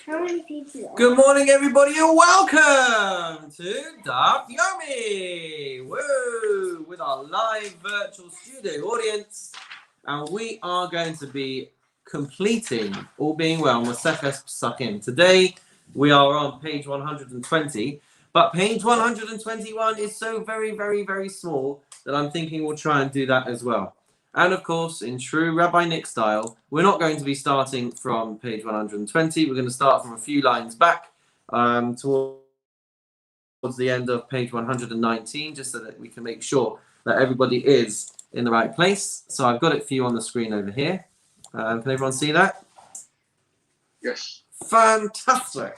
How many people? Good morning, everybody, and welcome to Yomi. Woo! With our live virtual studio audience, and we are going to be completing, all being well, Masechus Pesachim. Today we are on page 120, but page 121 is so very, very, very small that I'm thinking we'll try and do that as well. And of course, in true Rabbi Nick style, we're not going to be starting from page 120. We're going to start from a few lines back towards the end of page 119, just so that we can make sure that everybody is in the right place. So I've got it for you on the screen over here. Can everyone see that? Yes. Fantastic.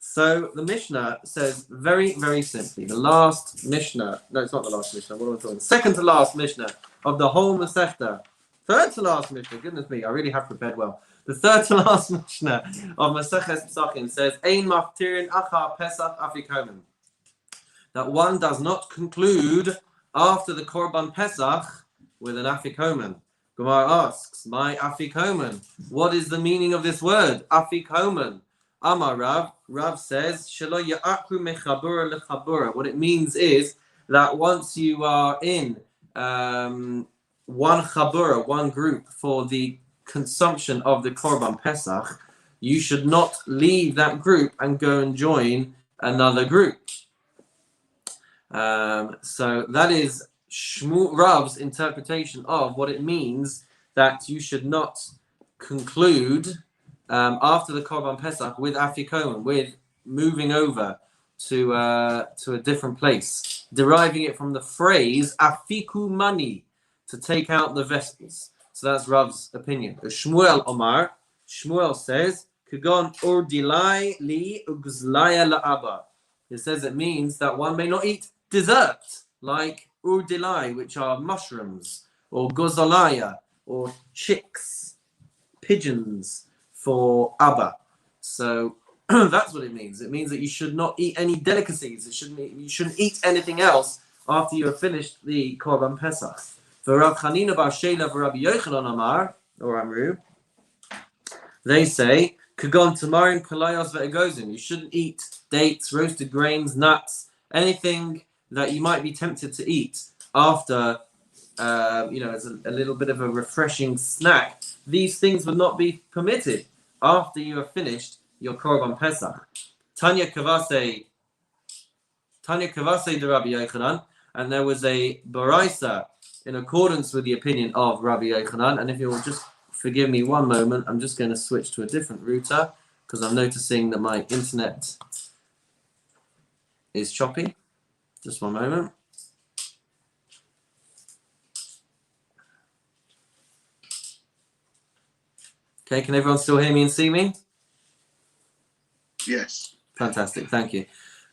So the Mishnah says very, very simply, the last Mishnah, no, it's not the last Mishnah, what am I talking? Second to last Mishnah of the whole Masechta. Third to last Mishnah, goodness me, I really have prepared well. The third to last Mishnah of Maseches Pesachim says, Ein maftirin achar Pesach afikomen. That one does not conclude after the Korban Pesach with an afikomen. Gemara asks, my afikomen, what is the meaning of this word, afikomen? Amar Rav says, Shelo ya'akru mechabura lechabura. What it means is that once you are in one chabura, one group for the consumption of the Korban Pesach, you should not leave that group and go and join another group. So that is Rav's interpretation of what it means that you should not conclude after the Korban Pesach with afikomen, with moving over to a different place, deriving it from the phrase afiku mani, to take out the vessels. So that's Rav's opinion. Shmuel Omar, Shmuel says, Kagon urdilai li ugzlaya la'aba. It says it means that one may not eat dessert, like urdilai, which are mushrooms, or gozalaya, or chicks, pigeons, for Abba. So that's what it means. It means that you should not eat any delicacies. You shouldn't eat anything else after you have finished the Korban Pesach. For Rav Chanina bar Sheila for Rabbi Yochanan Amar, or Amru, they say, Kagon tamarin kalayos ve'egozim. You shouldn't eat dates, roasted grains, nuts, anything that you might be tempted to eat after, as a little bit of a refreshing snack. These things would not be permitted after you have finished your Korban Pesach. Tanya Kavase de Rabbi Yochanan, and there was a Baraisa in accordance with the opinion of Rabbi Yochanan. And if you will just forgive me one moment, I'm just going to switch to a different router because I'm noticing that my internet is choppy. Just one moment. Okay, can everyone still hear me and see me? Yes. Fantastic, thank you.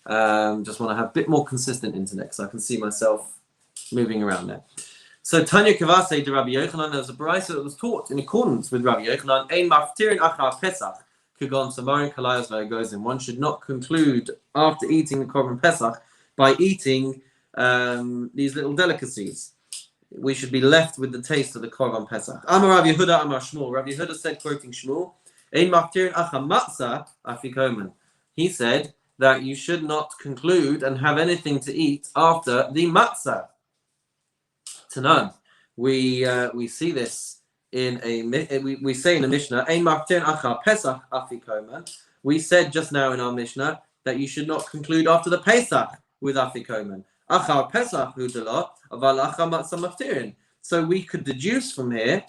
Just want to have a bit more consistent internet so I can see myself moving around there. So Tanya Kavase de Rabbi Yochanan, there was a baraisa that was taught in accordance with Rabbi Yochanan. Ein maftirin achar Pesach kagon samarin kalayos ve'egozim. One should not conclude after eating the Korban Pesach by eating these little delicacies. We should be left with the taste of the Korban Pesach. Amar Rav Yehuda Amar Shmuel. Rav Yehuda said, quoting Shmuel, Ein maftirin achar matzah afikomen. He said that you should not conclude and have anything to eat after the matzah. Tanan, we see this in we say in the Mishnah, Ein maftirin achar Pesach afikomen. We said just now in our Mishnah that you should not conclude after the Pesach with afikomen. Achar Pesach hudala, aval achar matzah maftirin. So we could deduce from here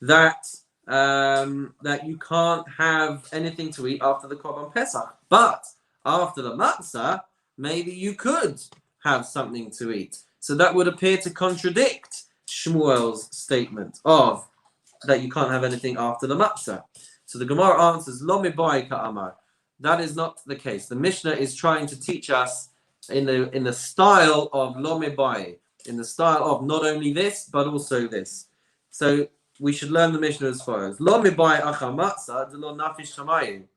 that that you can't have anything to eat after the Korban Pesach, but after the matzah, maybe you could have something to eat. So that would appear to contradict Shmuel's statement of that you can't have anything after the matzah. So the Gemara answers, Lo mibai ka'amar. That is not the case. The Mishnah is trying to teach us in the style of lo mibai, in the style of not only this but also this. So we should learn the Mishnah as follows: Lo mibai achar matzah de lo nafish shamayim.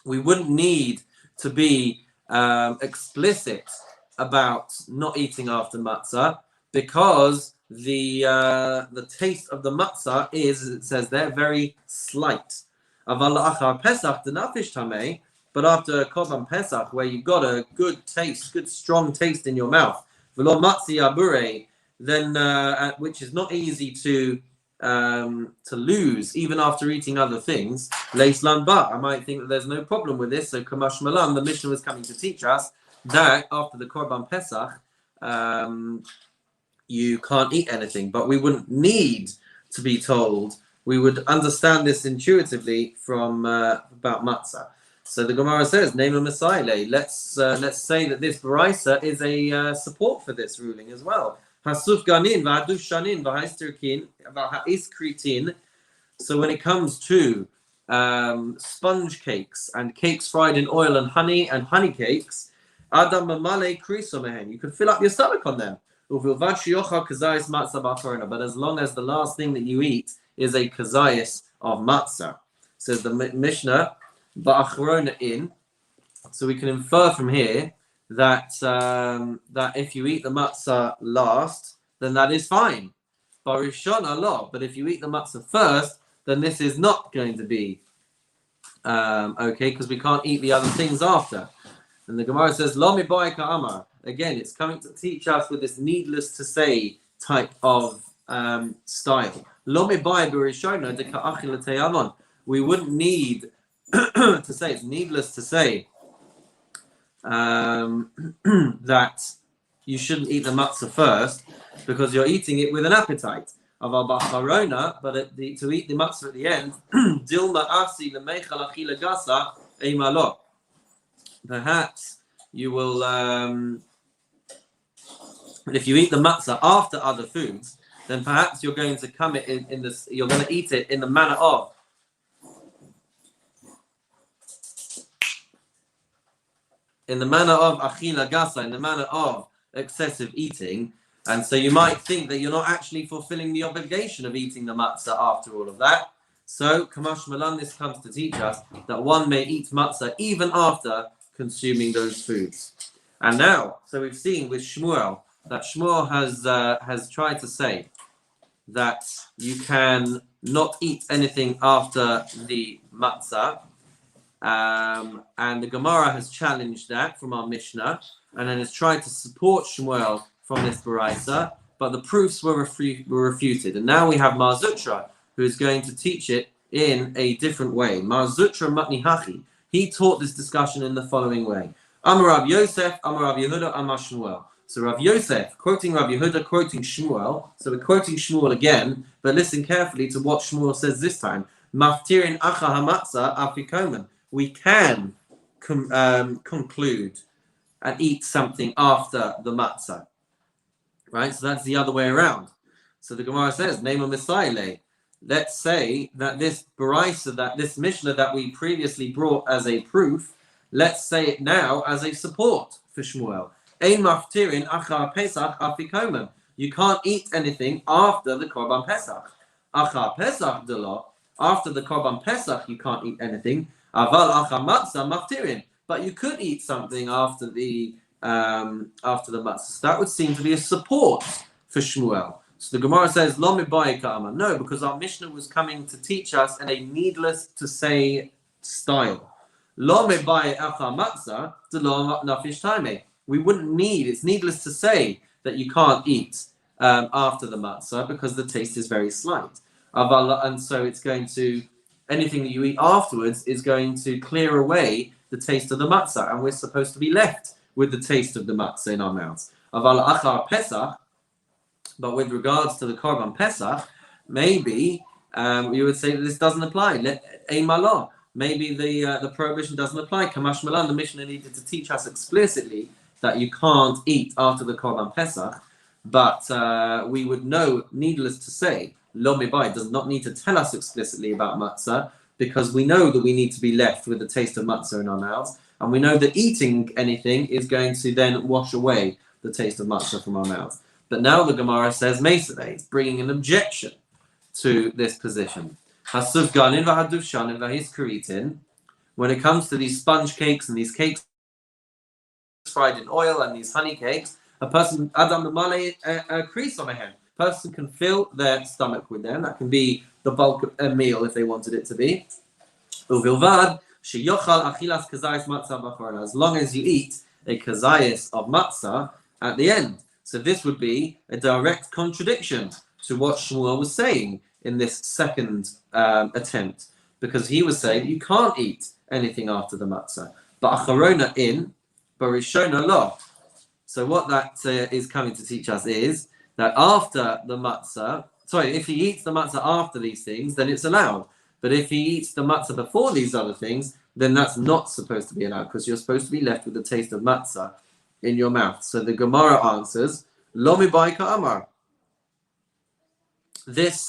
We wouldn't need to be explicit about not eating after matzah because the taste of the matzah is, as it says there, very slight. Aval achar Pesach denafish tamei. But after Korban Pesach, where you've got a good taste, good strong taste in your mouth, v'lo matzi abure, then which is not easy to lose even after eating other things. Leislan ba, I might think that there's no problem with this. So Kamash Malan, the Mishnah was coming to teach us that after the Korban Pesach, you can't eat anything, but we wouldn't need to be told. We would understand this intuitively from about matzah. So the Gemara says, "Name a Messiah." Let's say that this Baraisa is a support for this ruling as well. Hasuf ganin v'haduf shanin v'haistirkin v'haiskritin. So when it comes to sponge cakes and cakes fried in oil and honey cakes, adam mamale krisomehen, you can fill up your stomach on them. But as long as the last thing that you eat is a kazayis of matzah, says the Mishnah, ba'achrona in. So we can infer from here that that if you eat the matzah last, then that is fine. Barishon Allah. But if you eat the matzah first, then this is not going to be okay, because we can't eat the other things after. And the Gemara says, Lo mibai ka'amar. Again, it's coming to teach us with this needless to say type of style. Lo mibai b'rishona de ka'achil te'amon. We wouldn't need to say, it's needless to say that you shouldn't eat the matzah first because you're eating it with an appetite. But to eat the matzah at the end, dilma asi lemeichal achila gasa eimalo. Perhaps you will, if you eat the matzah after other foods, then perhaps you're going to come in this. You're going to eat it in the manner of achila gasa, in the manner of excessive eating. And so you might think that you're not actually fulfilling the obligation of eating the matzah after all of that. So Kamash Malan, this comes to teach us that one may eat matzah even after consuming those foods. And now, so we've seen with Shmuel that Shmuel has tried to say that you can not eat anything after the matzah. And the Gemara has challenged that from our Mishnah, and then has tried to support Shmuel from this Baraisa, but the proofs were refuted. And now we have Mar Zutra, who is going to teach it in a different way. Mar Zutra Matni Hachi. He taught this discussion in the following way. Amar Rav Yosef, Amar Rav Yehuda, Amar Shmuel. So Rav Yosef, quoting Rav Yehuda, quoting Shmuel. So we're quoting Shmuel again, but listen carefully to what Shmuel says this time. Maftirin acha hamatzah afikomen. We can conclude and eat something after the matzah. Right? So that's the other way around. So the Gemara says, Name a Messiah. Let's say that this Baraisa, that this Mishnah that we previously brought as a proof, let's say it now as a support for Shmuel. Ein maftirin achar Pesach afikomen. You can't eat anything after the Korban Pesach. Achar Pesach delo. After the Korban Pesach, you can't eat anything. Aval achar matzah maftirin. But you could eat something after the matzah. So that would seem to be a support for Shmuel. So the Gemara says, Lo mibai ka'amar. No, because our Mishnah was coming to teach us in a needless to say style. Lo mibai achar matzah d'lo nafish taimeh. We wouldn't need, it's needless to say that you can't eat after the matzah because the taste is very slight. And so it's going to, anything that you eat afterwards is going to clear away the taste of the matzah, and we're supposed to be left with the taste of the matzah in our mouths. Aval achar Pesach, but with regards to the Korban Pesach, maybe you would say that this doesn't apply. Ein malo. Maybe the prohibition doesn't apply. Kamash Malan, the Mishnah needed to teach us explicitly that you can't eat after the Korban Pesach, but we would know, needless to say, Lo mibai does not need to tell us explicitly about matzah, because we know that we need to be left with the taste of matzah in our mouths, and we know that eating anything is going to then wash away the taste of matzah from our mouths. But now the Gemara says Mesaveh, it's bringing an objection to this position. Hasuf ganin v'haduf shanin v'hiskaritin. When it comes to these sponge cakes and these cakes fried in oil and these honey cakes, a person adam mamale crease on a hand. Person can fill their stomach with them. That can be the bulk of a meal if they wanted it to be. Uvilvad sheyochal achilas kazayis matzah b'achorona. As long as you eat a kazayis of matzah at the end. So this would be a direct contradiction to what Shmuel was saying in this second attempt, because he was saying you can't eat anything after the matzah, but acharona in, but rishona lo. So what that is coming to teach us is that after the matzah, if he eats the matzah after these things, then it's allowed. But if he eats the matzah before these other things, then that's not supposed to be allowed, because you're supposed to be left with the taste of matzah in your mouth. So the Gemara answers, Lo mibai ka'amar. This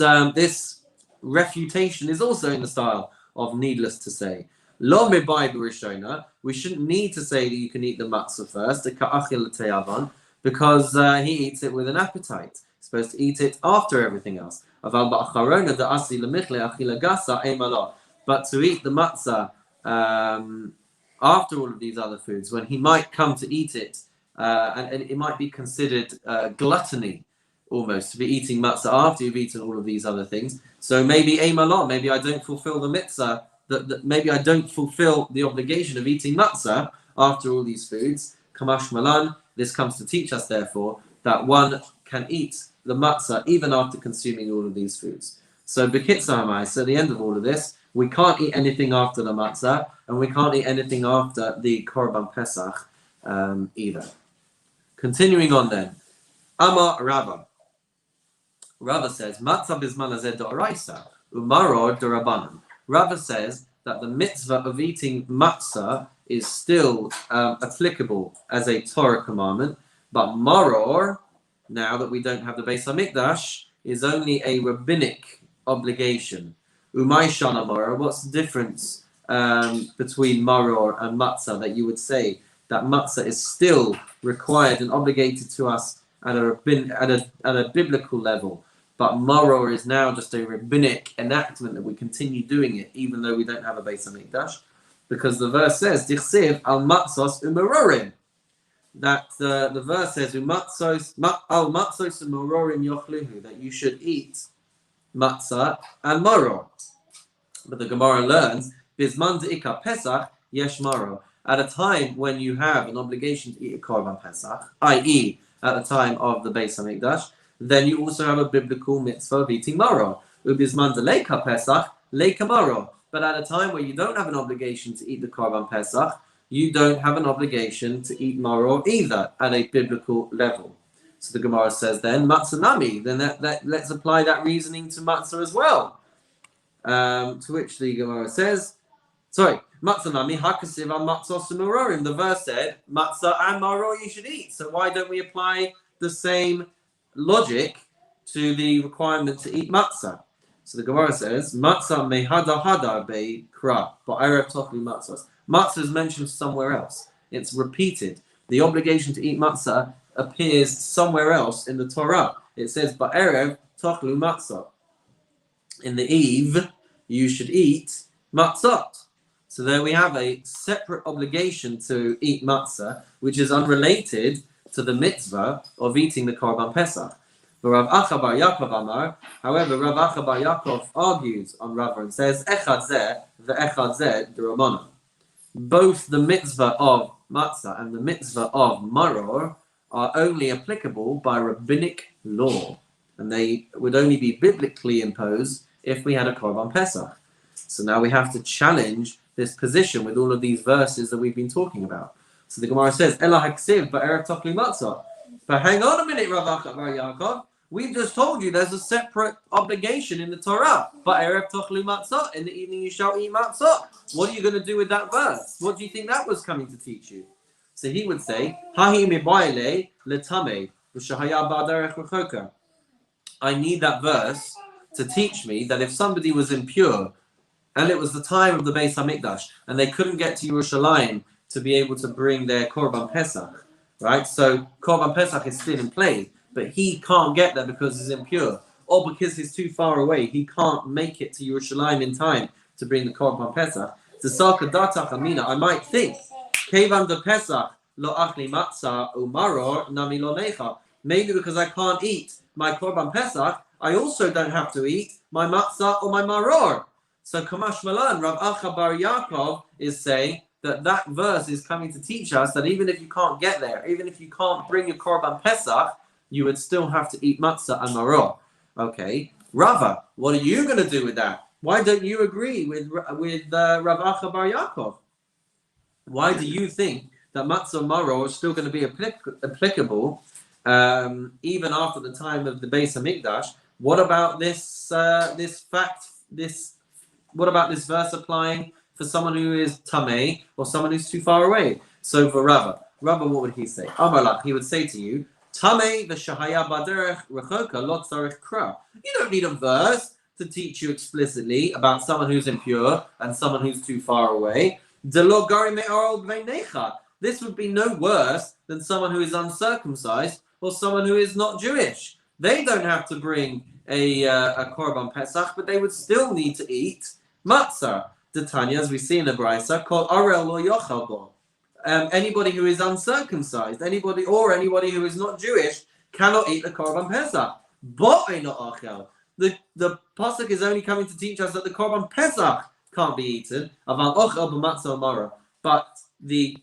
refutation is also in the style of needless to say. Lo mibai b'rishona. We shouldn't need to say that you can eat the matzah first, the ka'achil te'avan, because he eats it with an appetite. He's supposed to eat it after everything else. But to eat the matzah after all of these other foods, when he might come to eat it, and it might be considered gluttony, almost, to be eating matzah after you've eaten all of these other things. So maybe maybe I don't fulfill the mitzvah, maybe I don't fulfill the obligation of eating matzah after all these foods. Kamash malan, this comes to teach us, therefore, that one can eat the matzah even after consuming all of these foods. So B'kitzur Hamai, so at the end of all of this, we can't eat anything after the matzah, and we can't eat anything after the Korban Pesach either. Continuing on then, Amar Rabba. Rabba says, Matzah bizman hazeh d'oraisa, umaror d'rabanan. Rabba says that the mitzvah of eating matzah is still applicable as a Torah commandment, but maror, now that we don't have the Beis HaMikdash, is only a rabbinic obligation. Umay shana maror, what's the difference between maror and matzah, that you would say that matzah is still required and obligated to us at a biblical level, but maror is now just a rabbinic enactment that we continue doing it even though we don't have a Beis HaMikdash? Because the verse says, Dichsiv al matzos umarorim, that the verse says, al matzos umarorim yochluhu, that you should eat matzah and maror. But the Gemara learns, Bizman de'ikar Pesach yesh maror. At a time when you have an obligation to eat a Korban Pesach, i.e. at the time of the Beis HaMikdash, then you also have a biblical mitzvah of eating maror. Ubizman de'leikar Pesach leikar maror. But at a time where you don't have an obligation to eat the Korban Pesach, you don't have an obligation to eat maror either at a biblical level. So the Gemara says then, matzah nami, then let's apply that reasoning to matzah as well. To which the Gemara says, matzah nami hakasiv al matzos umarorim. The verse said, matzah and maror you should eat. So why don't we apply the same logic to the requirement to eat matzah? So the Gemara says, matzah mehada hada beikra, but erev tochli matzos. Matzah is mentioned somewhere else. It's repeated. The obligation to eat matzah appears somewhere else in the Torah. It says, ba'erev tochlu matzah. In the eve, you should eat matzot. So there we have a separate obligation to eat matzah, which is unrelated to the mitzvah of eating the Korban Pesach. But Rav Acha bar Yaakov Amar, however, Rav Acha bar Yaakov argues on Rava and says, Echad zeh ve'echad zeh d'Rabbanan. Both the mitzvah of matzah and the mitzvah of maror are only applicable by rabbinic law, and they would only be biblically imposed if we had a Korban Pesach. So now we have to challenge this position with all of these verses that we've been talking about. So the Gemara says, Ela haksiv ba'erev tochli matzah. But hang on a minute, Rav Acha bar Yaakov. We've just told you there's a separate obligation in the Torah. Ba'erev tochli matzah. In the evening you shall eat matzah. What are you going to do with that verse? What do you think that was coming to teach you? So he would say, Hahi mibayle letame v'shahaya ba'derech rechoka. I need that verse to teach me that if somebody was impure and it was the time of the Beis HaMikdash and they couldn't get to Yerushalayim to be able to bring their Korban Pesach, right? So Korban Pesach is still in play, but he can't get there because he's impure, or because he's too far away. He can't make it to Yerushalayim in time to bring the Korban Pesach. I might think, Kevan de Pesach lo achli matzah umaror nami lo necha. Maybe because I can't eat my Korban Pesach, I also don't have to eat my matzah or my maror. So Kamash Malan, Rav Acha Bar Yaakov is saying that verse is coming to teach us that even if you can't get there, even if you can't bring your Korban Pesach, you would still have to eat matzah and maror. Okay, Rava, what are you going to do with that? Why don't you agree with Rav Acha Bar Yaakov? Why do you think that matzah and maror is still going to be applicable even after the time of the Beis Hamikdash? What about this What about this verse applying for someone who is tamei or someone who's too far away? So for Rabbi, what would he say? Amalak, he would say to you, tamei v'shahaya baderech rechoka lo tzarich kra. You don't need a verse to teach you explicitly about someone who's impure and someone who's too far away. Delo gari me'arol b'neicha. This would be no worse than someone who is uncircumcised or someone who is not Jewish. They don't have to bring a korban pesach, but they would still need to eat matzah. The Tanya, as we see in the Brisa, called Arel lo yochal bo. Anybody who is uncircumcised, anybody who is not Jewish, cannot eat the korban pesach. Bo'ay not achel. The pasuk is only coming to teach us that the korban pesach can't be eaten. Aval ochel b'matzah mara. But the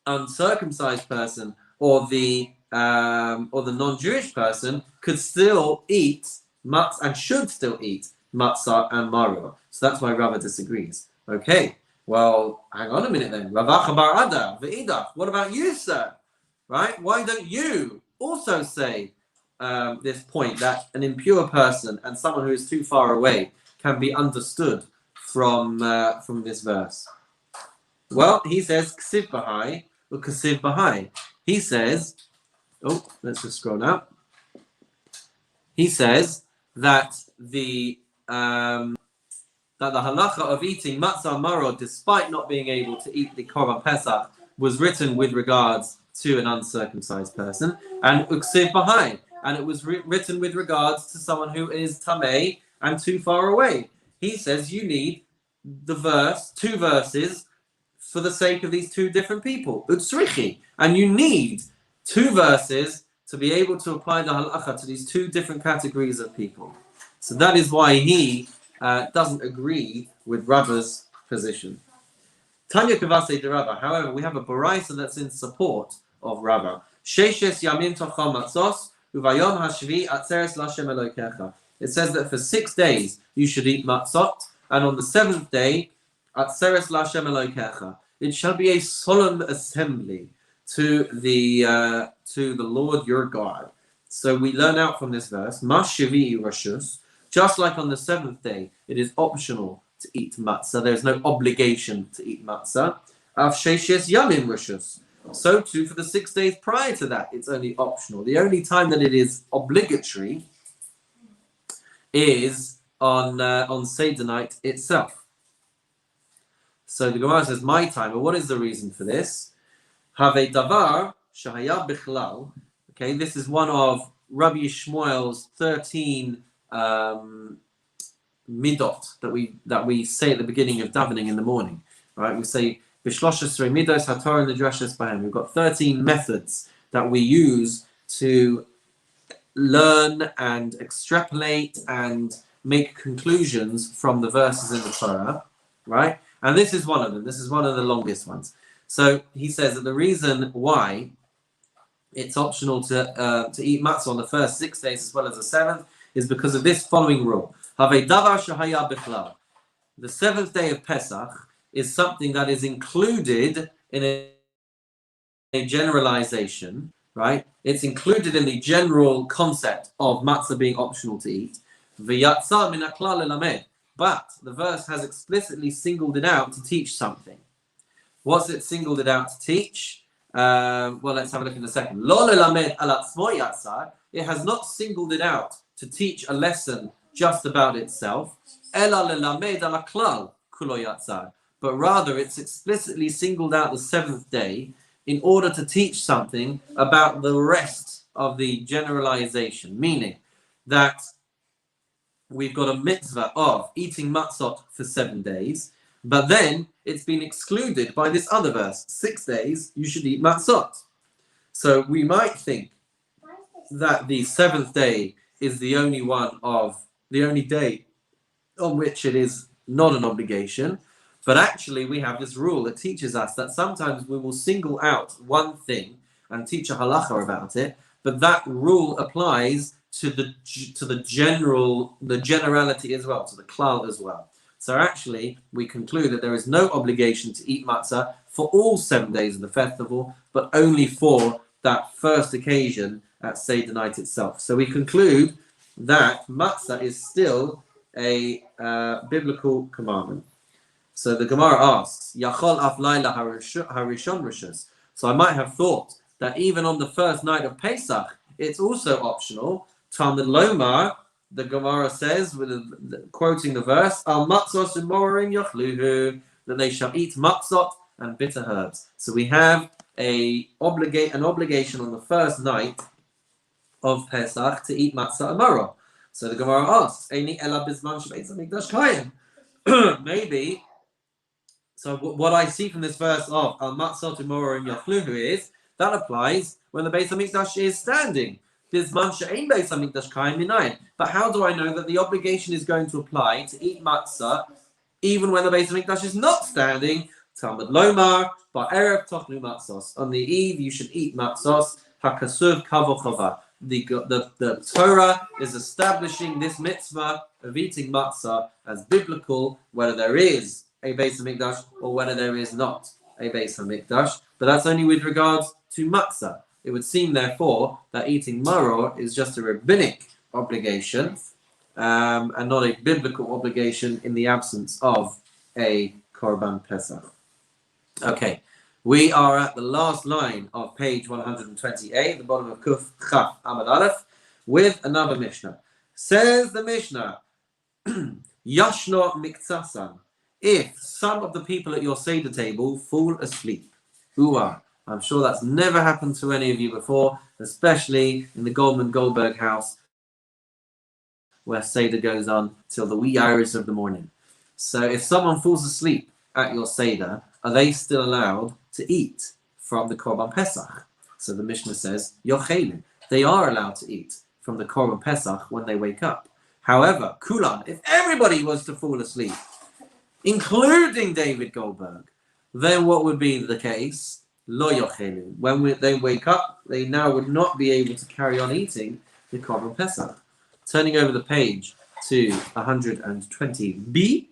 uncircumcised person or the non-Jewish person could still eat matzah and should still eat matzah and maror. So that's why Rava disagrees. Okay, well, hang on a minute then. Rav Acha bar Ada v'idach. What about you, sir? Right? Why don't you also say this point that an impure person and someone who is too far away can be understood from this verse? Well, he says ksiv b'hai or ksiv b'hai. He says, let's just scroll now. He says that the halacha of eating matzah and maror, despite not being able to eat the korban pesach, was written with regards to an uncircumcised person, and uksiv b'hai, and it was written with regards to someone who is tamei and too far away. He says you need two verses for the sake of these two different people, utsrichi, and you need two verses to be able to apply the halacha to these two different categories of people. So that is why he doesn't agree with Rava's position. Tanya Kavase de Rava, however, we have a baraisa that's in support of Rava. Sheishes yamim tocham matzos uvayom hashvi atzeres lashem elokecha. It says that for 6 days you should eat matzot, and on the 7th day, atzeres lashem elokecha. It shall be a solemn assembly to the Lord your God. So we learn out from this verse, Mashivi Rashus, just like on the 7th day, it is optional to eat matzah. There's no obligation to eat matzah. Av Sheishes Yamim Rashus. So too for the 6 days prior to that, it's only optional. The only time that it is obligatory is on Seder night itself. So the Gemara says, my time. But what is the reason for this? Have davar shahaya bichlal. Okay, this is one of Rabbi Shmuel's 13 midot that we say at the beginning of davening in the morning. Right? We say b'shloshes midos haTorah nidreshes b'hem. We've got 13 methods that we use to learn and extrapolate and make conclusions from the verses in the Torah. Right? And this is one of them. This is one of the longest ones. So he says that the reason why it's optional to eat matzah on the first 6 days as well as the 7th is because of this following rule. The 7th day of Pesach is something that is included in a generalization, right? It's included in the general concept of matzah being optional to eat. But the verse has explicitly singled it out to teach something. What's it singled it out to teach? Well, let's have a look in a second. It has not singled it out to teach a lesson just about itself. But rather, it's explicitly singled out the 7th day in order to teach something about the rest of the generalization. Meaning that we've got a mitzvah of eating matzot for 7 days, but then it's been excluded by this other verse. 6 days, you should eat matzot. So we might think that the 7th day is the only day on which it is not an obligation. But actually, we have this rule that teaches us that sometimes we will single out one thing and teach a halacha about it, but that rule applies to the generality as well, to the klal as well. So actually, we conclude that there is no obligation to eat matzah for all 7 days of the festival, but only for that first occasion at Seder night itself. So we conclude that matzah is still a biblical commandment. So the Gemara asks, Yachol af laila harishon rishus. So I might have thought that even on the first night of Pesach, it's also optional. Talmud Lomar, the Gemara says, quoting the verse, Al matzos umorim yochluhu, that they shall eat matzot and bitter herbs. So we have an obligation on the first night of Pesach to eat matzah amaro. So the Gemara asks, Eini ela bizman shebeis hamikdash kayim. Maybe. So what I see from this verse of Al Matzot Umorim Yachluhu is that applies when the Beis Hamikdash is standing. Bizman she'ein Beis Hamikdash kayim minayin. But how do I know that the obligation is going to apply to eat matzah even when the Beis Hamikdash is not standing? Talmud Lomar ba'erev tochnu matzos. On the eve you should eat matzos. Hakasuv kavochava. The Torah is establishing this mitzvah of eating matzah as biblical, whether there is a Beis Hamikdash or whether there is not a Beis Hamikdash, but that's only with regards to matzah. It would seem, therefore, that eating maror is just a rabbinic obligation and not a biblical obligation in the absence of a Korban Pesach. Okay, we are at the last line of page 128, the bottom of Kuf Chaf Amud Aleph, with another Mishnah. Says the Mishnah, Yashno Miktsasan. If some of the people at your Seder table fall asleep, I'm sure that's never happened to any of you before, especially in the Goldberg house, where Seder goes on till the wee hours of the morning. So if someone falls asleep at your Seder, are they still allowed to eat from the Korban Pesach? So the Mishnah says, Yochelu. They are allowed to eat from the Korban Pesach when they wake up. However, Kulan, if everybody was to fall asleep, including David Goldberg, then what would be the case? Lo yochelu. When they wake up, they now would not be able to carry on eating the Korban Pesach. Turning over the page to 120b,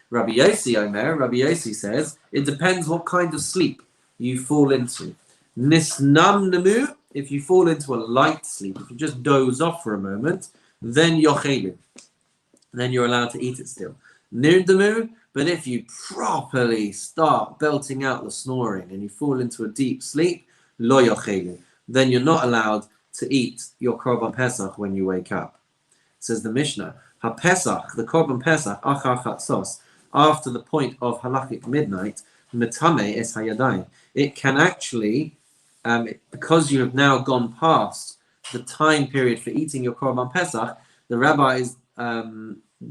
Rabbi Yosi Omer, Rabbi Yosi says, it depends what kind of sleep you fall into. Nisnam nemu, if you fall into a light sleep, if you just doze off for a moment, then yochelu. Then you're allowed to eat it still. Nirdamu, but if you properly start belting out the snoring and you fall into a deep sleep, lo yochelu, then you're not allowed to eat your Korban Pesach when you wake up. Says the Mishnah, Ha-Pesach, the Korban Pesach, achar chatzos, after the point of halachic midnight, metame es hayadayim. It can actually, because you have now gone past the time period for eating your Korban Pesach, the rabbis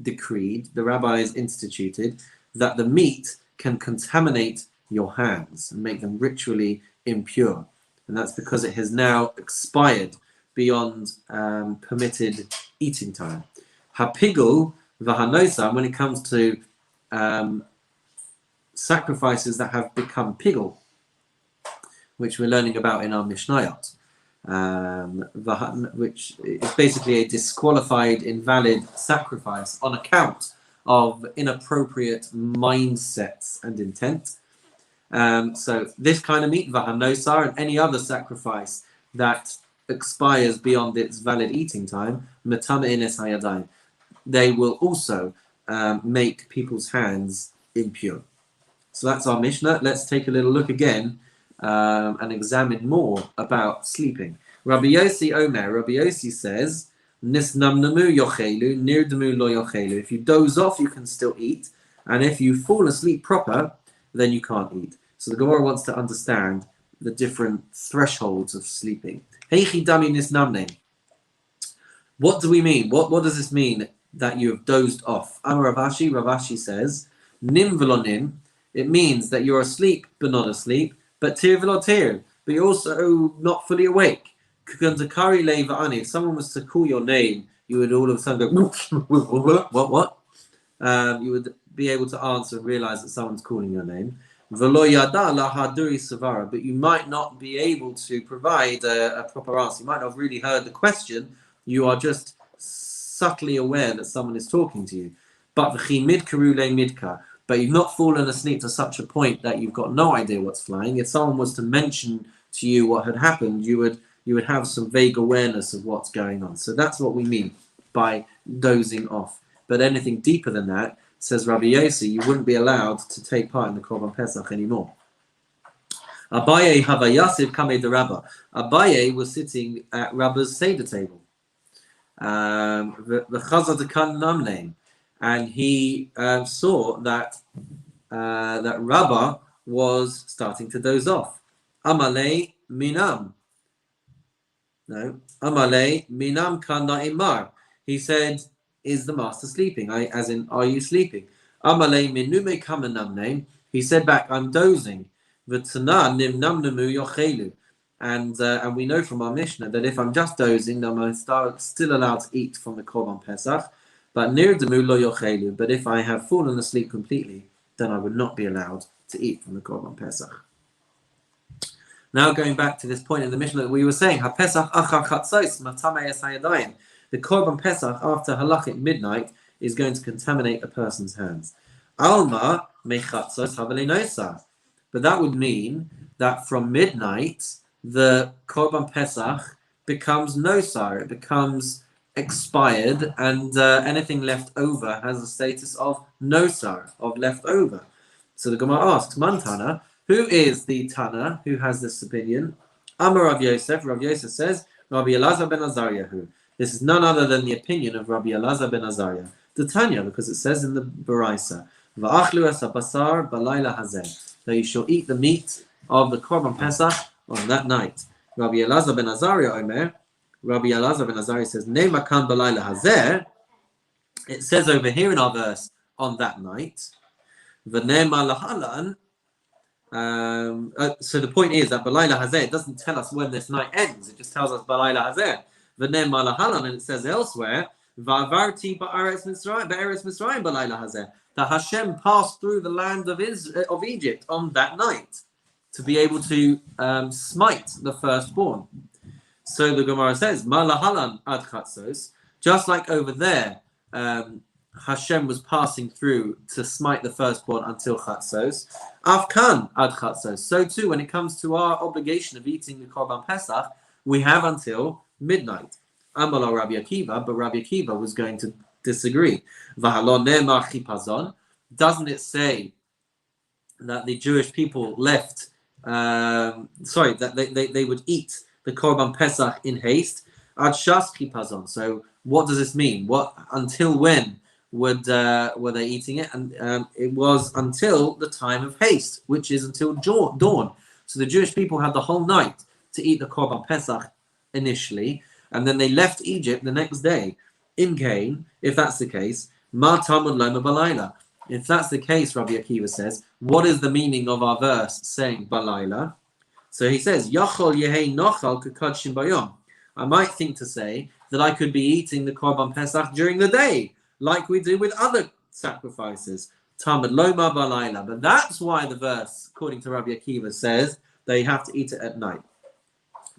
decreed, the rabbis instituted, that the meat can contaminate your hands and make them ritually impure. And that's because it has now expired beyond permitted eating time. Hapigul v'hanosa, when it comes to sacrifices that have become pigul, which we're learning about in our Mishnayot, which is basically a disqualified, invalid sacrifice on account of inappropriate mindsets and intent. So this kind of meat, v'hanosar, and any other sacrifice that expires beyond its valid eating time, metame es hayadayim, they will also make people's hands impure. So that's our Mishnah. Let's take a little look again and examine more about sleeping. Rabbi Yosi Omer, Rabbi Yosi says, Nisnamnamu yochelu, nirdamu lo yochelu. If you doze off, you can still eat, and if you fall asleep proper, then you can't eat. So the Gemara wants to understand the different thresholds of sleeping. Heichi dami nisnamne. What do we mean? What does this mean that you have dozed off? Amar Ravashi, Ravashi says, nim velonim. It means that you're asleep but not asleep, but tir velotir, but you're also not fully awake. If someone was to call your name, you would all of a sudden go, what? You would be able to answer and realize that someone's calling your name. V'lo yada lahaduri savara, but you might not be able to provide a proper answer. You might not have really heard the question. You are just subtly aware that someone is talking to you. But v'chi mid karule midka, but you've not fallen asleep to such a point that you've got no idea what's flying. If someone was to mention to you what had happened, you would have some vague awareness of what's going on. So that's what we mean by dozing off. But anything deeper than that, says Rabbi Yossi, you wouldn't be allowed to take part in the Korban Pesach anymore. Abaye Havayasiv Kamei de Rabba. Abaye was sitting at Rabba's Seder table. The Chazal de Kan Namnein, and he saw that Rabba was starting to doze off. Amalei Minam. No, Amalei Minam Kana Imar. He said, is the master sleeping? As in, are you sleeping? Amalei Minume Kamanam name. He said back, I'm dozing. V'tana nim namnamu yochelu. And we know from our Mishnah that if I'm just dozing, then I'm still allowed to eat from the Korban Pesach. But nirdamu lo yochelu. But if I have fallen asleep completely, then I would not be allowed to eat from the Korban Pesach. Now going back to this point in the Mishnah that we were saying, HaPesach achar chatzos matamei es hayadayim. The Korban Pesach after halachic midnight is going to contaminate a person's hands. Alma mechatzos havelinosa. But that would mean that from midnight, the Korban Pesach becomes nosar. It becomes expired, and anything left over has a status of nosar, of left over. So the Gemara asks, Man Tana, who is the Tana who has this opinion? Amar Rav Yosef. Rav Yosef says, Rabbi Elazar ben Azariah. This is none other than the opinion of Rabbi Elazar ben Azariah. The Tanya, because it says in the Baraisa, Va'achlu es habasar balayla hazeh, that you shall eat the meat of the Korban Pesach on that night. Rabbi Elazar ben Azariah Omer, Rabbi Elazar ben Azariah says, Ne'ma kan balayla hazeh. It says over here in our verse, on that night. V'ne'ma lahalan. So the point is that balayla hazeh, it doesn't tell us when this night ends. It just tells us balayla hazeh. And it says elsewhere, that Hashem passed through the land of Egypt on that night to be able to smite the firstborn. So the Gemara says, ad chatzos, just like over there, Hashem was passing through to smite the firstborn until chatzos. Afkan ad chatzos. So too, when it comes to our obligation of eating the Korban Pesach, we have until midnight. Amala Rabbi Akiva, but Rabbi Akiva was going to disagree. Doesn't it say that the Jewish people left? That they would eat the Korban Pesach in haste. Ad shas chipazon. So what does this mean? What until when were they eating it? And it was until the time of haste, which is until dawn. So the Jewish people had the whole night to eat the Korban Pesach initially, and then they left Egypt the next day. In Cain, if that's the case, Ma Tamud Loma Balayla. If that's the case, Rabbi Akiva says, what is the meaning of our verse saying Balayla? So he says, Yachol Yehei Nochal Kekadshim Bayom. I might think to say that I could be eating the Korban Pesach during the day, like we do with other sacrifices. Tamud Loma Balayla. But that's why the verse, according to Rabbi Akiva, says they have to eat it at night.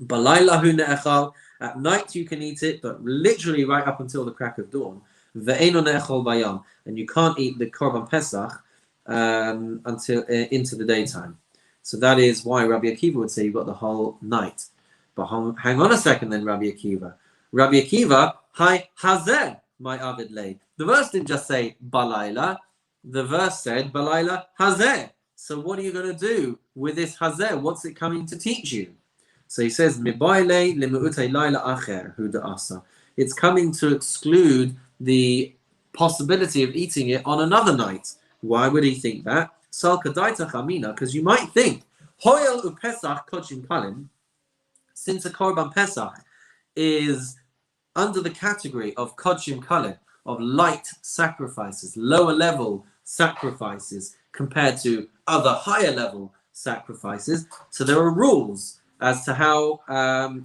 Balayla hu ne'echal. At night you can eat it, but literally right up until the crack of dawn. Ve'eno ne'echol bayam. And you can't eat the Korban Pesach until into the daytime. So that is why Rabbi Akiva would say you've got the whole night. But hang on a second then, Rabbi Akiva. Rabbi Akiva, hi hazeh, my avid lay. The verse didn't just say balayla. The verse said balayla hazeh. So what are you going to do with this hazeh? What's it coming to teach you? So he says, it's coming to exclude the possibility of eating it on another night. Why would he think that? Because you might think, since a Korban Pesach is under the category of Kodshim Kalim, of light sacrifices, lower level sacrifices, compared to other higher level sacrifices, so there are rules as to how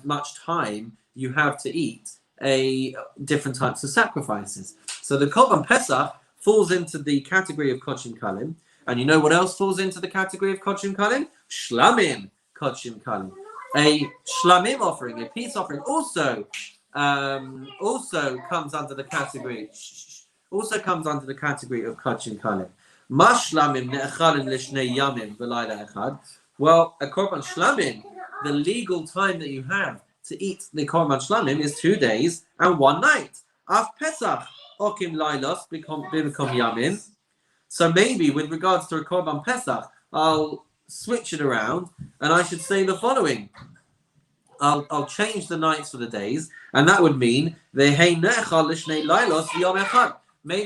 much time you have to eat different types of sacrifices. So the Korban Pesach falls into the category of Kochim Kalim. And you know what else falls into the category of Kochim Kalim? Shlamim Kochim Kalim. A Shlamim offering, a peace offering, also comes under the category. Also comes under the category of Kochim Kalim. Mashlamim ne'echalim lishnei yamim v'layla echad. Well, a korban shlamim, the legal time that you have to eat the korban shlamim is 2 days and 1 night. Af Pesach okim laylos become yamim. So maybe with regards to a korban Pesach, I'll switch it around and I should say the following. I'll change the nights for the days, and that would mean maybe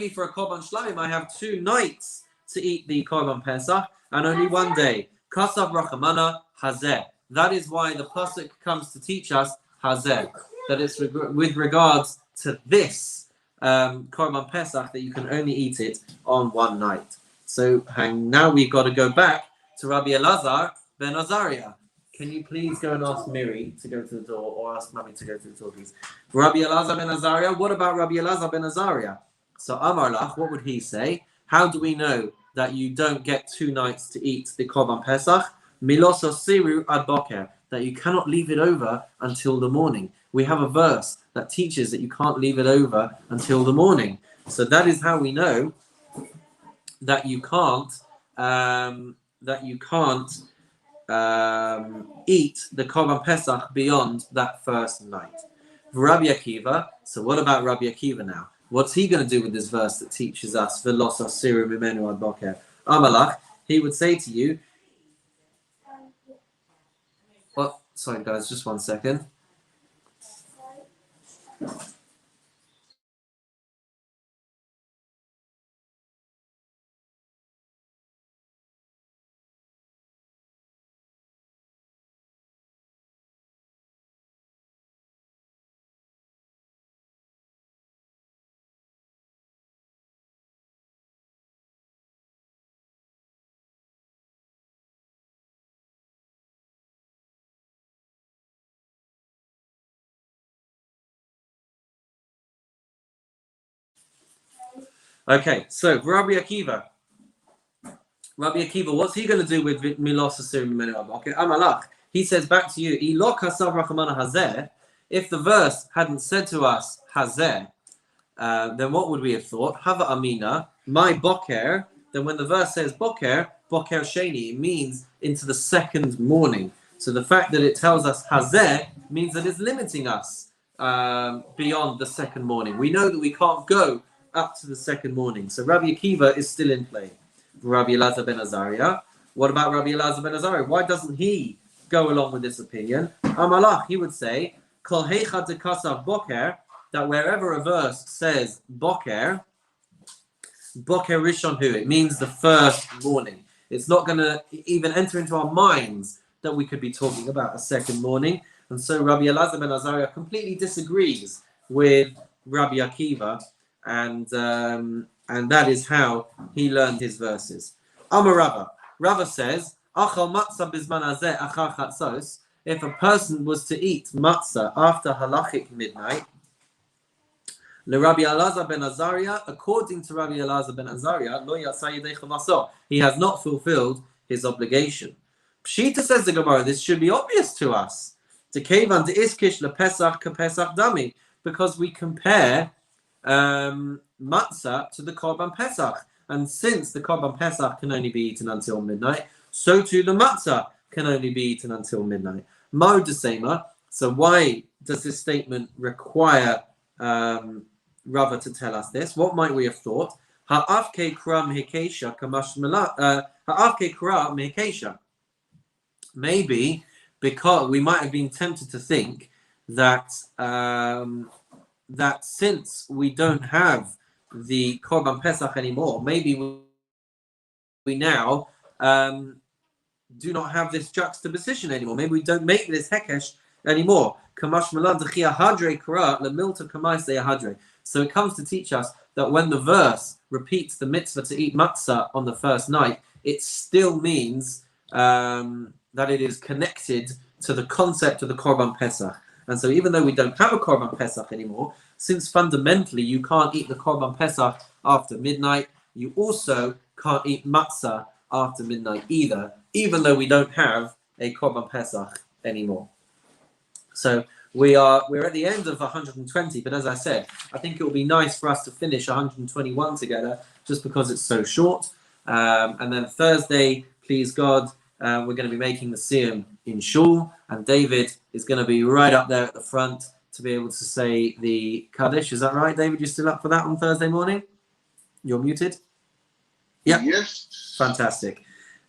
for a korban shlamim I have 2 nights to eat the korban Pesach and only 1 day. Kasav rachamana hazeh. That is why the pasuk comes to teach us hazeh, that it's with regards to this korban Pesach that you can only eat it on 1 night. So now we've got to go back to Rabbi Elazar ben Azariah. Can you please go and ask Miri to go to the door, or ask Mummy to go to the door, please? Rabbi Elazar ben Azariah. What about Rabbi Elazar ben Azariah? So Amar Lach, what would he say? How do we know that you don't get 2 nights to eat the korban Pesach? Milos osiru ad boker, that you cannot leave it over until the morning. We have a verse that teaches that you can't leave it over until the morning. So that is how we know that you can't eat the korban Pesach beyond that first night. Rabbi Akiva. So what about Rabbi Akiva now? What's he going to do with this verse that teaches us Velos asiru mimenu ad boker? Amalach, he would say to you. Well, sorry guys, just 1 second. Okay, so Rabbi Akiva, what's he going to do with Milos Asir Mimenu ad boker? Amalach, he says back to you, Ilo kasav rachamana hazeh. If the verse hadn't said to us hazeh, then what would we have thought? Hava amina, my boker. Then when the verse says boker sheni, it means into the second morning. So the fact that it tells us hazeh means that it's limiting us beyond the second morning. We know that we can't go up to the second morning. So Rabbi Akiva is still in play. Rabbi Elazar ben Azariah. What about Rabbi Elazar ben Azariah? Why doesn't he go along with this opinion? Amalach, he would say, Kol heicha de kasav boker, that wherever a verse says boker rishon hu, it means the first morning. It's not going to even enter into our minds that we could be talking about a second morning. And so Rabbi Elazar ben Azariah completely disagrees with Rabbi Akiva, and that is how he learned his verses. Amar Rava. Rava says, Achal matzah bizman hazeh achar chatzos. If a person was to eat matzah after halachic midnight, Rabbi Elazar ben Azariah, according to Rabbi Elazar ben Azariah, lo yatsa yedei chamaso, he has not fulfilled his obligation. Pshita, says the Gemara, this should be obvious to us. Dekevan de iskish lepesach kapesach dami, because we compare matzah to the korban Pesach, and since the korban Pesach can only be eaten until midnight, so too the matzah can only be eaten until midnight. Mo desema. So why does this statement require Rava to tell us this? What might we have thought? Ha'afke kra mehekesha kamashmala. Ha'afke kra mehekesha. Maybe because we might have been tempted to think that that since we don't have the korban Pesach anymore, maybe we now do not have this juxtaposition anymore. Maybe we don't make this hekesh anymore. So it comes to teach us that when the verse repeats the mitzvah to eat matzah on the first night, it still means that it is connected to the concept of the korban Pesach. And so even though we don't have a korban Pesach anymore, since fundamentally you can't eat the korban Pesach after midnight. You also can't eat matzah after midnight either, even though we don't have a Korban Pesach anymore. So we're at the end of 120, but as I said, I think it will be nice for us to finish 121 together, just because it's so short. And then Thursday, please God, we're going to be making the Siyum in Shul, and David is going to be right up there at the front to be able to say the Kaddish. Is that right, David? You still up for that on Thursday morning? You're muted? Yeah. Yes. Fantastic.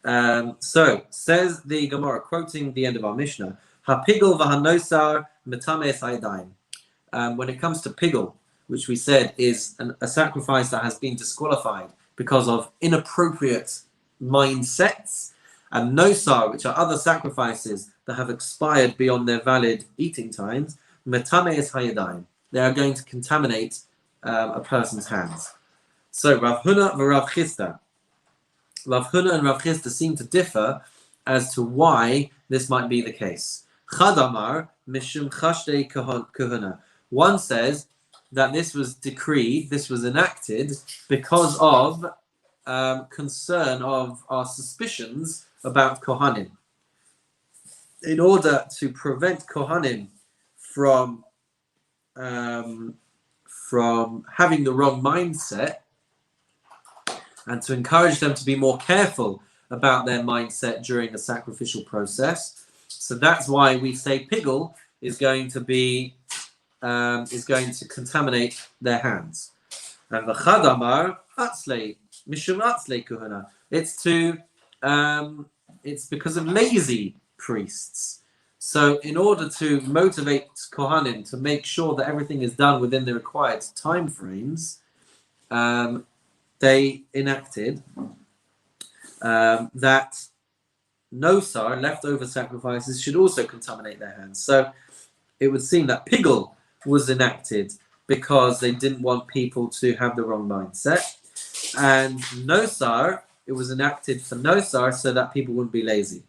So, says the Gemara, quoting the end of our Mishnah, Hapigel v'hanosar metames haydaim. When it comes to pigel, which we said is a sacrifice that has been disqualified because of inappropriate mindsets, and nosar, which are other sacrifices that have expired beyond their valid eating times, metames haydaim. They are going to contaminate a person's hands. So, Rav Huna v'Rav Chisda. Rav Huna and Rav Chisda seem to differ as to why this might be the case. Chadamar mishum chashdei kahuna. One says that this was decreed, this was enacted because of concern of our suspicions about Kohanim. In order to prevent Kohanim from having the wrong mindset, and to encourage them to be more careful about their mindset during the sacrificial process. So that's why we say pigel is going to contaminate their hands. And the chadamar atzlei mishum atzlei kuhana. It's because of lazy priests. So in order to motivate Kohanim to make sure that everything is done within the required time frames, they enacted that nosar, leftover sacrifices, should also contaminate their hands. So it would seem that pigel was enacted because they didn't want people to have the wrong mindset, and nosar, it was enacted for nosar so that people wouldn't be lazy.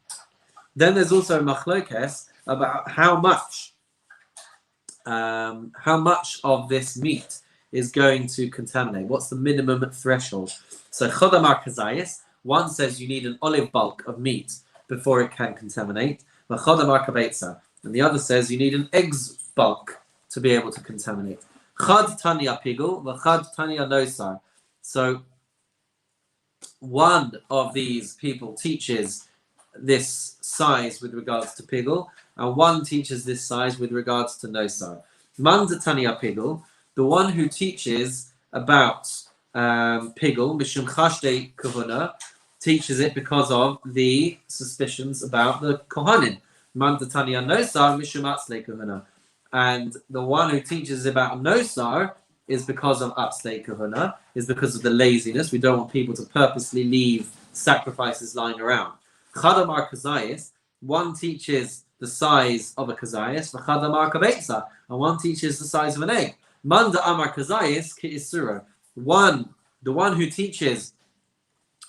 Then there's also machlokes about how much of this meat is going to contaminate. What's the minimum threshold? So chodamar kazayis, one says you need an olive bulk of meat before it can contaminate. Chodamar kabetza, and the other says you need an egg's bulk to be able to contaminate. Chad tanya pigel, v'chad tanya nosar. So one of these people teaches this size with regards to pigel, and one teaches this size with regards to nosar. Man tanya pigel, the one who teaches about pigel, mishum chashdei kahuna, teaches it because of the suspicions about the kohanim. Man tanya nosar mishum atzlei kahuna, and the one who teaches about nosar is because of atzlei kahuna, is because of the laziness. We don't want people to purposely leave sacrifices lying around. Chadamar kazayis, one teaches the size of a kazayis, v'chadamar kabetza, and one teaches the size of an egg. Manda amar kazayis ki isura. The one who teaches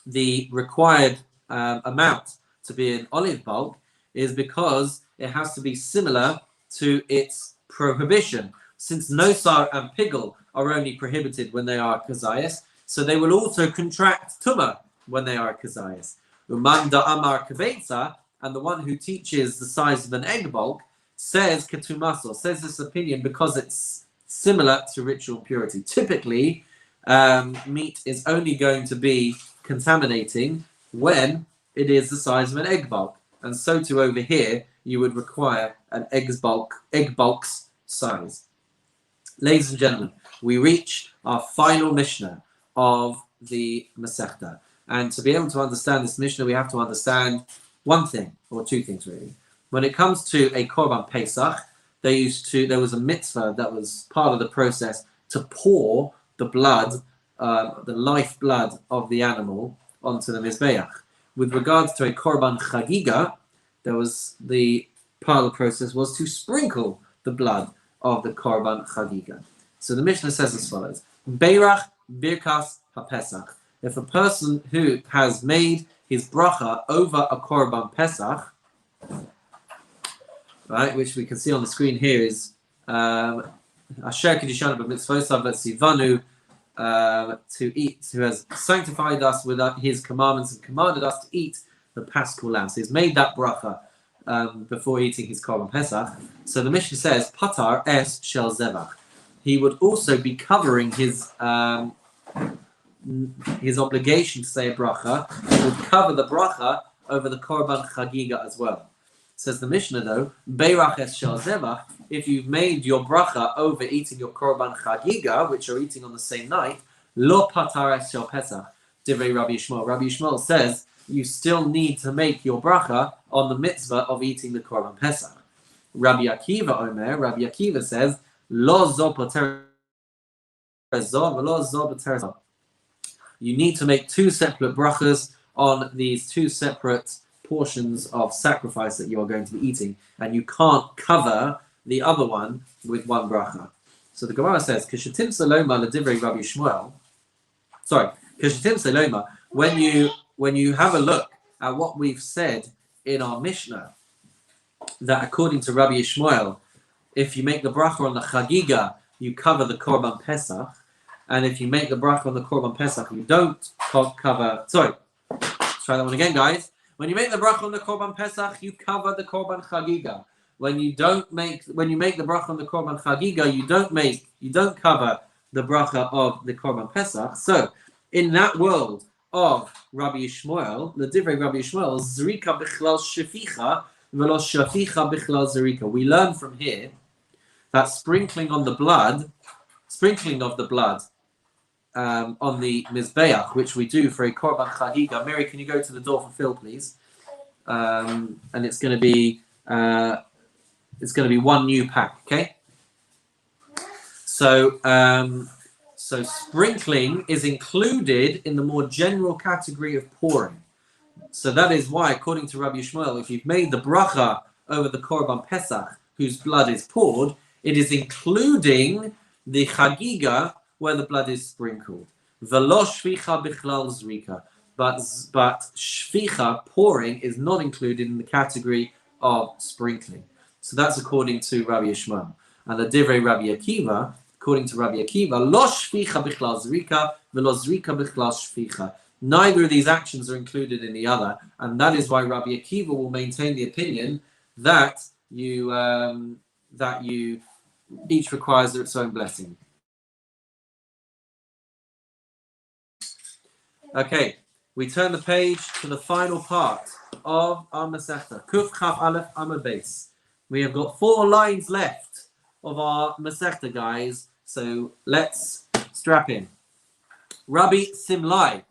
the required amount to be an olive bulk is because it has to be similar to its prohibition. Since nosar and pigel are only prohibited when they are kazayis, so they will also contract tumah when they are kazayis. Umanda amar kabetza, and the one who teaches the size of an egg bulk says ketumaso, says this opinion because it's similar to ritual purity. Typically, meat is only going to be contaminating when it is the size of an egg bulk, and so too over here you would require an egg bulk's size. Ladies and gentlemen, we reach our final Mishnah of the Masechta. And to be able to understand this Mishnah, we have to understand one thing, or two things really. When it comes to a Korban Pesach, there was a mitzvah that was part of the process to pour the blood, the life blood of the animal onto the Mizbeach. With regards to a Korban Chagiga, the part of the process was to sprinkle the blood of the Korban Chagiga. So the Mishnah says as follows: Beirach Birkas HaPesach. If a person who has made his bracha over a Korban Pesach, right, which we can see on the screen here is Asher Kedishanu b'mitzvosav v'tzivanu to eat, who has sanctified us with his commandments and commanded us to eat the Paschal lamb. So he's made that bracha before eating his Korban Pesach. So the Mishnah says, Patar es shel zevach. He would also be covering his obligation to say a bracha. He would cover the bracha over the Korban Chagiga as well. Says the Mishnah though, Beirach es shel zevach, if you've made your bracha over eating your Korban Chagiga, which you're eating on the same night, lo patar es shel Pesach. Divrei Rabbi Yishmael. Rabbi Yishmael says you still need to make your bracha on the mitzvah of eating the Korban Pesach. Rabbi Akiva Omer, Rabbi Akiva says, lo zo pater zo, lo zo pater zo. You need to make two separate brachas on these two separate portions of sacrifice that you are going to be eating, and you can't cover the other one with one bracha. So the Gemara says, Kishatim Saloma Ledivrei Rabbi Shmuel. Sorry, Kishatim Saloma. When you have a look at what we've said in our Mishnah, that according to Rabbi Shmuel, if you make the bracha on the Chagiga, you cover the Korban Pesach, and if you make the bracha on the Korban Pesach, you don't cover. Sorry, let's try that one again, guys. When you make the bracha on the Korban Pesach, you cover the Korban Chagiga. When you make the bracha on the Korban Chagiga, you don't cover the bracha of the Korban Pesach. So, in that world of Rabbi Yishmael, the divrei Rabbi Yishmael, Zrika bichlal shaficha velo shaficha bichlal zrika. We learn from here that sprinkling of the blood on the Mizbeach, which we do for a Korban Chagiga. Mary, can you go to the door for Phil, please? And it's going to be one new pack, okay? So sprinkling is included in the more general category of pouring. So that is why, according to Rabbi Yishmael, if you've made the bracha over the Korban Pesach, whose blood is poured, it is including the Chagiga where the blood is sprinkled. Velo shvicha bichlal zrika. But shvicha, pouring, is not included in the category of sprinkling. So that's according to Rabbi Yishmael. And the divrei Rabbi Akiva, according to Rabbi Akiva, lo shvicha bichlal zrika, velo zrika bichlal shvicha. Neither of these actions are included in the other, and that is why Rabbi Akiva will maintain the opinion that you each requires its own blessing. Okay, we turn the page to the final part of our Masechta. Kuf Chaf Aleph Amud Beis. We have got 4 lines left of our Masechta, guys. So let's strap in. Rabbi Simlai,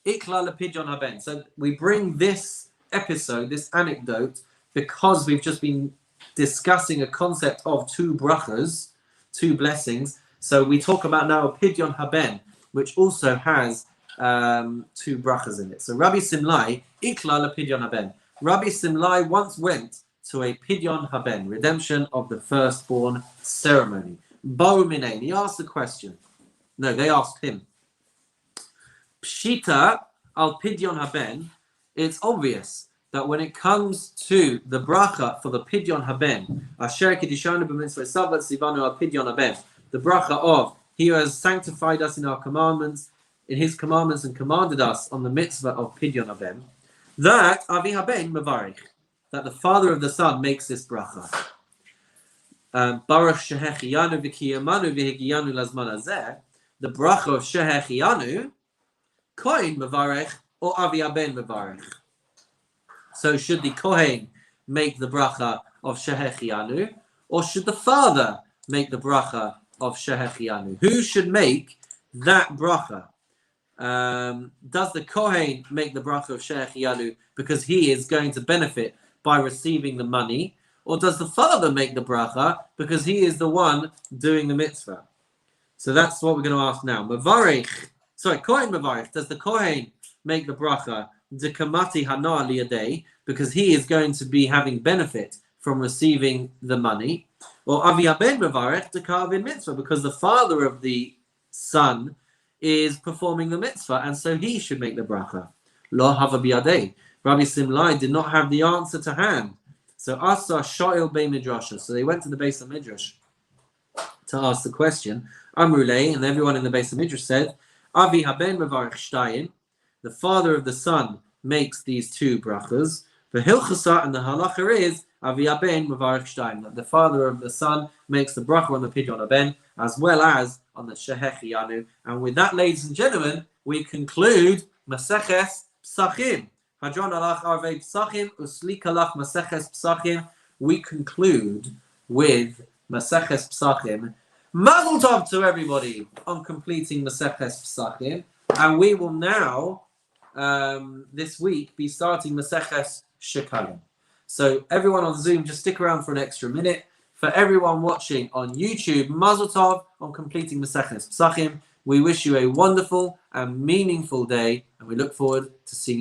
Ikla Lepidyon Haben. So we bring this episode, this anecdote, because we've just been discussing a concept of 2 brachas, 2 blessings. So we talk about now a Pidyon Haben, which also has 2 brachas in it. So Rabbi Simlai, Ikla Lepidyon Haben. Rabbi Simlai once went to a Pidyon Haben, redemption of the firstborn ceremony. Bo Minain, he asked the question. No, they asked him. Pshita al Pidyon Haben, it's obvious that when it comes to the bracha for the Pidyon Haben, Asher Kedishanu b'mitzvah savat sivanu al Pidyon Haben, the bracha of He who has sanctified us in our commandments, in His commandments, and commanded us on the mitzvah of Pidyon Haben, that Avi Haben Mevarich, that the father of the son makes this bracha. Baruch Shehechiyanu v'kiyamanu v'higiyanu lazman hazeh, the bracha of Shehechiyanu, Kohen Mevarich or Avi Haben Mevarich. So should the Kohen make the bracha of Shehechiyanu, or should the father make the bracha of Shehechiyanu? Who should make that bracha? Does the Kohen make the bracha of Shehechiyanu because he is going to benefit by receiving the money, or does the father make the bracha because he is the one doing the mitzvah? So that's what we're going to ask now. Kohen Mevarich, does the Kohen make the bracha dekamati hana liyadei because he is going to be having benefit from receiving the money, or Avi Haben Mevarich dekavin mitzvah because the father of the son is performing the mitzvah and so he should make the bracha? Lo hava biyadei. Rabbi Simlai did not have the answer to hand. So Asa Shoel Bei Midrasha. So they went to the base of Midrash to to ask the question. Amrulei, and everyone in the base of Midrash said, Avi haben mevarich shtayim, the father of the son makes these two brachas. The hilchasa, and the halacha is Avi haben mevarich shtayim, that the father of the son makes the bracha on the pidyon haben, as well as on the shehechiyanu. And with that, ladies and gentlemen, we conclude Maseches Pesachim. Hadron alach arvei Pesachim, uslik alach Maseches Pesachim. We conclude with Maseches Pesachim. Mazel tov to everybody on completing Maseches Pesachim. And we will now, this week, be starting Maseches Shekalim. So everyone on Zoom, just stick around for an extra minute. For everyone watching on YouTube, Mazel tov on completing Maseches Pesachim. We wish you a wonderful and meaningful day, and we look forward to seeing you.